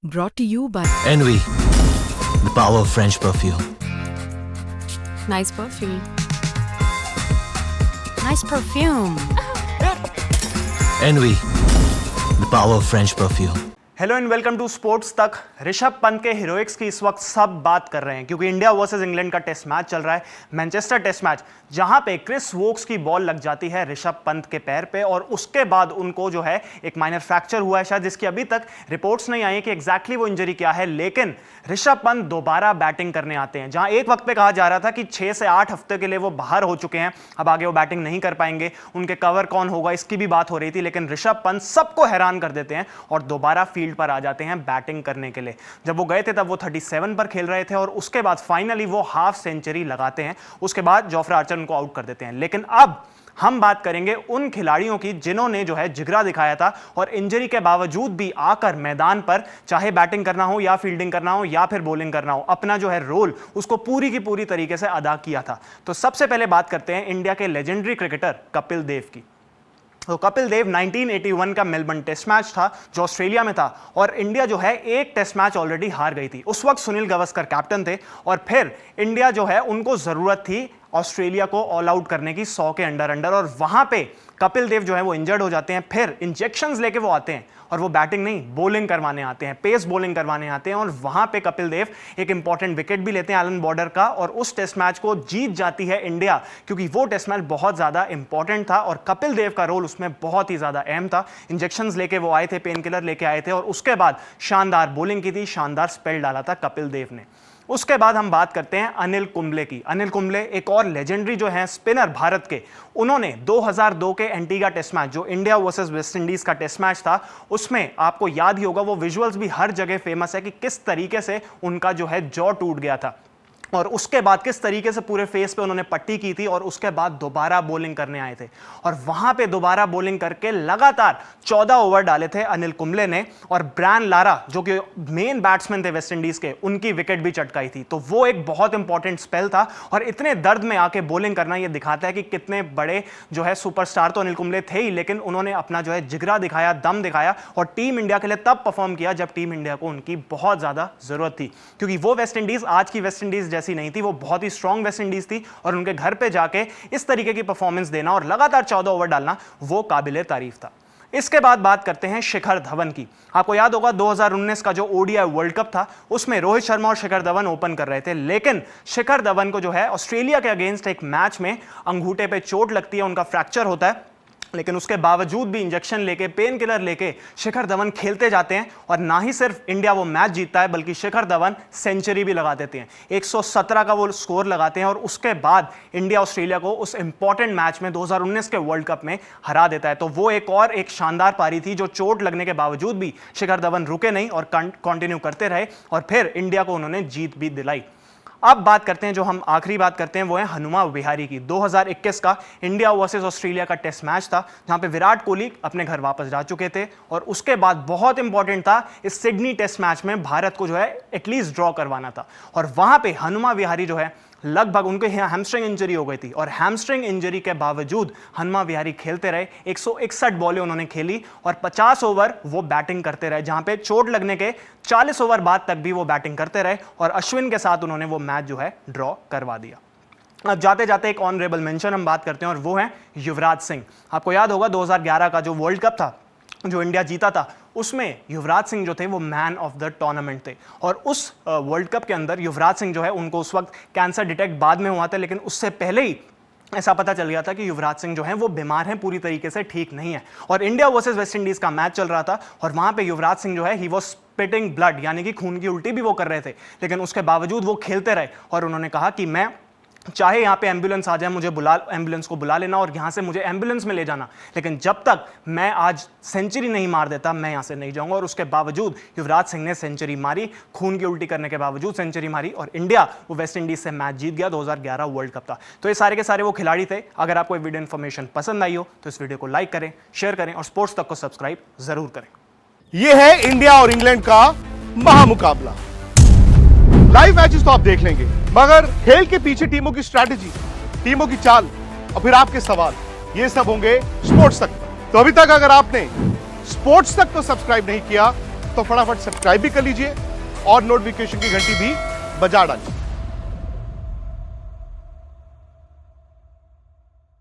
Brought to you by Envy, the power of French perfume. Nice perfume. Nice perfume. Envy, the power of French perfume. Hello and welcome to sports Tak. Rishabh Pant के heroics की इस वक्त सब बात कर रहे हैं क्योंकि इंडिया वर्सेस इंग्लैंड का टेस्ट मैच चल रहा है, मैनचेस्टर टेस्ट मैच, जहां पे क्रिस वोक्स की बॉल लग जाती है ऋषभ पंत के पैर पे और उसके बाद उनको जो है एक माइनर फ्रैक्चर हुआ है शायद, जिसकी अभी तक रिपोर्ट्स नहीं आई कि एग्जैक्टली वो इंजरी क्या है। लेकिन ऋषभ पंत दोबारा बैटिंग करने आते हैं, जहां एक वक्त पे कहा जा रहा था कि 6 से 8 हफ्ते के लिए वो बाहर हो चुके हैं, अब आगे वो बैटिंग नहीं कर पाएंगे, उनके कवर कौन होगा इसकी भी बात हो रही थी। लेकिन ऋषभ पंत सबको हैरान कर देते हैं और दोबारा फील्ड पर आ जाते हैं बैटिंग करने के लिए। जब वो गए थे तब वो 37 पर खेल रहे थे और उसके बाद फाइनली वो हाफ सेंचुरी लगाते हैं, उसके बाद जोफ्रा आर्चर उनको आउट कर देते हैं। लेकिन अब हम बात करेंगे उन खिलाड़ियों की जिन्होंने जो है जिगरा दिखाया था और इंजरी के बावजूद भी आकर मैदान पर, चाहे बैटिंग करना हो या फील्डिंग करना हो या फिर बॉलिंग करना हो, अपना जो है रोल उसको पूरी की पूरी तरीके से अदा किया था। तो सबसे पहले बात करते हैं इंडिया के लेजेंडरी क्रिकेटर कपिल देव की। तो कपिल देव 1981 का मेलबर्न टेस्ट मैच था जो ऑस्ट्रेलिया में था और इंडिया जो है एक टेस्ट मैच ऑलरेडी हार गई थी। उस वक्त सुनील गावस्कर कैप्टन थे और फिर इंडिया जो है उनको जरूरत थी ऑस्ट्रेलिया को ऑल आउट करने की 100 के अंडर और वहां पे कपिल देव जो है वो इंजर्ड हो जाते हैं। फिर इंजेक्शंस लेके वो आते हैं और वो बैटिंग नहीं बॉलिंग करवाने आते हैं, पेस बॉलिंग करवाने आते हैं और वहां पे कपिल देव एक इंपॉर्टेंट विकेट भी लेते हैं एलन बॉर्डर का और उस टेस्ट मैच को जीत जाती है इंडिया, क्योंकि वो टेस्ट मैच बहुत ज्यादा इंपॉर्टेंट था और कपिल देव का रोल उसमें बहुत ही ज्यादा अहम था। इंजेक्शंस लेके वो आए थे, पेन किलर लेके आए थे और उसके बाद शानदार बॉलिंग की थी, शानदार स्पेल डाला था कपिल देव ने। उसके बाद हम बात करते हैं अनिल कुंबले की। अनिल कुंबले एक और लेजेंडरी जो है स्पिनर भारत के, उन्होंने 2002 के एंटीगा टेस्ट मैच जो इंडिया वर्सेस वेस्ट इंडीज का टेस्ट मैच था, उसमें आपको याद ही होगा, वो विजुअल्स भी हर जगह फेमस है कि किस तरीके से उनका जो है जॉ टूट गया था और उसके बाद किस तरीके से पूरे फेस पे उन्होंने पट्टी की थी और उसके बाद दोबारा बॉलिंग करने आए थे और वहां पे दोबारा बॉलिंग करके लगातार 14 ओवर डाले थे अनिल कुंबले ने और ब्रायन लारा जो कि मेन बैट्समैन थे वेस्ट इंडीज के, उनकी विकेट भी चटकाई थी। तो वो एक बहुत इंपॉर्टेंट स्पेल था और इतने दर्द में आके बॉलिंग करना ये दिखाता है कि कितने बड़े जो है सुपरस्टार तो अनिल कुंबले थे ही, लेकिन उन्होंने अपना जो है जिगरा दिखाया, दम दिखाया और टीम इंडिया के लिए तब परफॉर्म किया जब टीम इंडिया को उनकी बहुत ज्यादा जरूरत थी, क्योंकि वो वेस्ट इंडीज आज की वेस्ट इंडीज जैसी नहीं थी, वो बहुत ही स्ट्रांग वेस्ट इंडीज थी और उनके घर पे जाके इस तरीके की परफॉर्मेंस देना और लगातार 14 ओवर डालना वो काबिले तारीफ था। इसके बाद बात करते हैं शिखर धवन की। आपको याद होगा 2019 का जो ओडीआई वर्ल्ड कप था उसमें रोहित शर्मा और शिखर धवन ओपन कर रहे थे, लेकिन शिखर धवन को जो है ऑस्ट्रेलिया के अगेंस्ट एक मैच में अंगूठे पे चोट लगती है, उनका फ्रैक्चर होता है, लेकिन उसके बावजूद भी इंजेक्शन लेके, पेन किलर लेके शिखर धवन खेलते जाते हैं और ना ही सिर्फ इंडिया वो मैच जीतता है बल्कि शिखर धवन सेंचुरी भी लगा देते हैं। 117 का वो स्कोर लगाते हैं और उसके बाद इंडिया ऑस्ट्रेलिया को उस इंपॉर्टेंट मैच में 2019 के वर्ल्ड कप में हरा देता है। तो वो एक शानदार पारी थी जो चोट लगने के बावजूद भी शिखर धवन रुके नहीं और कंटिन्यू करते रहे और फिर इंडिया को उन्होंने जीत भी दिलाई। अब बात करते हैं, जो हम आखिरी बात करते हैं वो है हनुमा विहारी की। 2021 का इंडिया वर्सेस ऑस्ट्रेलिया का टेस्ट मैच था जहां पे विराट कोहली अपने घर वापस जा चुके थे और उसके बाद बहुत इंपॉर्टेंट था इस सिडनी टेस्ट मैच में भारत को जो है एटलीस्ट ड्रॉ करवाना था और वहां पे हनुमा विहारी जो है लगभग उनके हैमस्ट्रिंग इंजरी हो गई थी और हैमस्ट्रिंग इंजरी के बावजूद हनुमा विहारी खेलते रहे। 161 बॉलें उन्होंने खेली और 50 ओवर वो बैटिंग करते रहे, जहां पे चोट लगने के 40 ओवर बाद तक भी वो बैटिंग करते रहे और अश्विन के साथ उन्होंने वो मैच जो है ड्रॉ करवा दिया। अब जाते जाते एक ऑनरेबल मेंशन हम बात करते हैं और वो है युवराज सिंह। आपको याद होगा 2011 का जो वर्ल्ड कप था जो इंडिया जीता था, उसमें युवराज सिंह जो थे वो मैन ऑफ द टूर्नामेंट थे और उस वर्ल्ड कप के अंदर युवराज सिंह जो है उनको उस वक्त कैंसर डिटेक्ट बाद में हुआ था, लेकिन उससे पहले ही ऐसा पता चल गया था कि युवराज सिंह जो है वो बीमार हैं, पूरी तरीके से ठीक नहीं है और इंडिया वर्सेस वेस्ट इंडीज का मैच चल रहा था और वहां पे युवराज सिंह जो है ही वाज स्पिटिंग ब्लड, यानी कि खून की उल्टी भी वो कर रहे थे, लेकिन उसके बावजूद वो खेलते रहे और उन्होंने कहा कि मैं चाहे यहाँ पे एम्बुलेंस आ जाए, मुझे एम्बुलेंस को बुला लेना और यहाँ से मुझे एम्बुलेंस में ले जाना, लेकिन जब तक मैं आज सेंचुरी नहीं मार देता मैं यहाँ से नहीं जाऊंगा। और उसके बावजूद युवराज सिंह ने सेंचुरी मारी, खून की उल्टी करने के बावजूद सेंचुरी मारी और इंडिया वो वेस्ट इंडीज से मैच जीत गया। 2011 वर्ल्ड कप था। तो ये सारे के सारे वो खिलाड़ी थे। अगर आपको ये वीडियो इन्फॉर्मेशन पसंद आई हो तो इस वीडियो को लाइक करें, शेयर करें और स्पोर्ट्स तक को सब्सक्राइब जरूर करें। यह है इंडिया और इंग्लैंड का महामुकाबला। लाइव मैचेस तो आप देख लेंगे, मगर खेल के पीछे टीमों की स्ट्रैटेजी, टीमों की चाल और फिर आपके सवाल, ये सब होंगे स्पोर्ट्स तक। तो अभी तक अगर आपने स्पोर्ट्स तक को सब्सक्राइब नहीं किया तो फटाफट सब्सक्राइब भी कर लीजिए और नोटिफिकेशन की घंटी भी बजा डालिए।